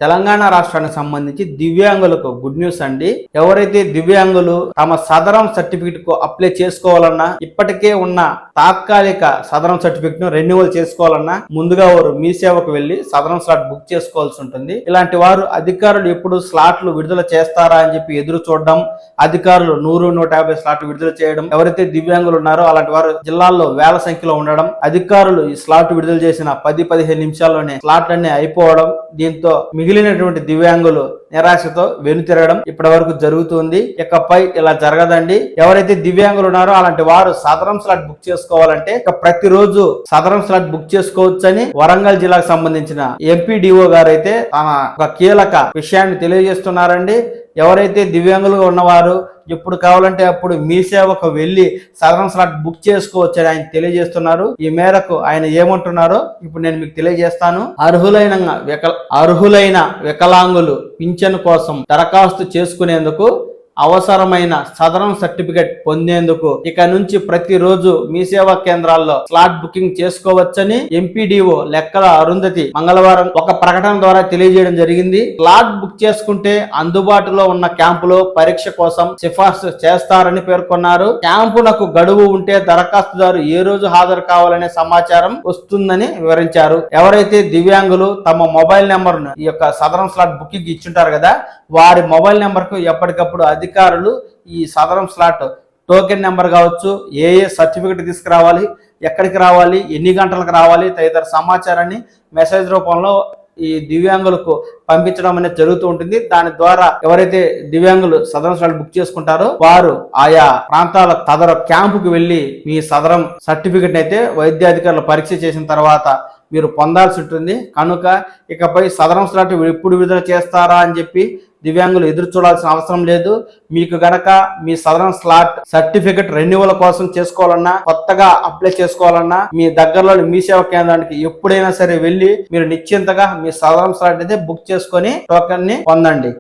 తెలంగాణ రాష్ట్రానికి సంబంధించి దివ్యాంగులకు గుడ్ న్యూస్ అండి. ఎవరైతే దివ్యాంగులు తమ సదరం సర్టిఫికెట్ కు అప్లై చేసుకోవాలన్నా, ఇప్పటికే ఉన్న తాత్కాలిక సదరం సర్టిఫికెట్ ను రెన్యువల్ చేసుకోవాలన్నా ముందుగా వారు మీ సేవకు వెళ్లి సదరం స్లాట్ బుక్ చేసుకోవాల్సి ఉంటుంది. ఇలాంటి వారు అధికారులు ఎప్పుడు స్లాట్లు విడుదల చేస్తారా అని చెప్పి ఎదురు చూడడం, అధికారులు 100-150 స్లాట్లు విడుదల చేయడం, ఎవరైతే దివ్యాంగులు ఉన్నారో అలాంటి వారు జిల్లాల్లో వేల సంఖ్యలో ఉండడం, అధికారులు ఈ స్లాట్ విడుదల చేసిన 10-15 నిమిషాల్లోనే స్లాట్లన్నీ అయిపోవడం, దీంతో మిగిలినటువంటి దివ్యాంగులు నిరాశతో వెనుతిరగడం ఇప్పటి వరకు జరుగుతుంది. ఇకపై ఇలా జరగదండి. ఎవరైతే దివ్యాంగులు ఉన్నారో అలాంటి వారు సదరం స్లాట్ బుక్ చేసుకోవాలంటే ప్రతిరోజు సదరం స్లాట్ బుక్ చేసుకోవచ్చని వరంగల్ జిల్లాకు సంబంధించిన ఎంపీడీఓ గారు అయితే తన ఒక కీలక విషయాన్ని తెలియజేస్తున్నారండి. ఎవరైతే దివ్యాంగులుగా ఉన్నవారు ఎప్పుడు కావాలంటే అప్పుడు మీ సేవకు వెళ్లి సదరం స్లాట్ బుక్ చేసుకోవచ్చు అని ఆయన తెలియజేస్తున్నారు. ఈ మేరకు ఆయన ఏమంటున్నారో ఇప్పుడు నేను మీకు తెలియజేస్తాను. అర్హులైన వికలాంగులు పింఛను కోసం దరఖాస్తు చేసుకునేందుకు అవసరమైన సదరం సర్టిఫికెట్ పొందేందుకు ఇక నుంచి ప్రతిరోజు మీ సేవా కేంద్రాల్లో స్లాట్ బుకింగ్ చేసుకోవచ్చని ఎంపీడీఓ లెక్కల అరుంధతి మంగళవారం ఒక ప్రకటన ద్వారా తెలియజేయడం జరిగింది. స్లాట్ బుక్ చేసుకుంటే అందుబాటులో ఉన్న క్యాంపులో పరీక్ష కోసం సిఫార్సు చేస్తారని పేర్కొన్నారు. క్యాంపునకు గడువు ఉంటే దరఖాస్తుదారు ఏ రోజు హాజరు కావాలనే సమాచారం వస్తుందని వివరించారు. ఎవరైతే దివ్యాంగులు తమ మొబైల్ నెంబర్ ను ఈ యొక్క సదరం స్లాట్ బుకింగ్ ఇచ్చుంటారు కదా, వారి మొబైల్ నెంబర్ కు ఎప్పటికప్పుడు అధికారులు ఈ సదరం స్లాట్ టోకెన్ నెంబర్ కావచ్చు, ఏ సర్టిఫికెట్ తీసుకురావాలి, ఎక్కడికి రావాలి, ఎన్ని గంటలకు రావాలి తదితర సమాచారాన్ని మెసేజ్ రూపంలో ఈ దివ్యాంగులకు పంపించడం అనేది జరుగుతూ ఉంటుంది. దాని ద్వారా ఎవరైతే దివ్యాంగులు సదరం స్లాట్ బుక్ చేసుకుంటారో వారు ఆయా ప్రాంతాల సదరం క్యాంపుకు వెళ్లి మీ సదరం సర్టిఫికెట్ అయితే వైద్యాధికారులు పరీక్ష చేసిన తర్వాత మీరు పొందాల్సి ఉంటుంది. కనుక ఇకపై సదరం స్లాట్ ఎప్పుడు విడుదల చేస్తారా అని చెప్పి దివ్యాంగులు ఎదురు చూడాల్సిన అవసరం లేదు. మీకు గనక మీ సదరం స్లాట్ సర్టిఫికెట్ రెన్యువల్ కోసం చేసుకోవాలన్నా, కొత్తగా అప్లై చేసుకోవాలన్నా మీ దగ్గరలోని మీ సేవా కేంద్రానికి ఎప్పుడైనా సరే వెళ్ళి మీరు నిశ్చింతగా మీ సదరం స్లాట్ అయితే బుక్ చేసుకొని టోకెన్ ని పొందండి.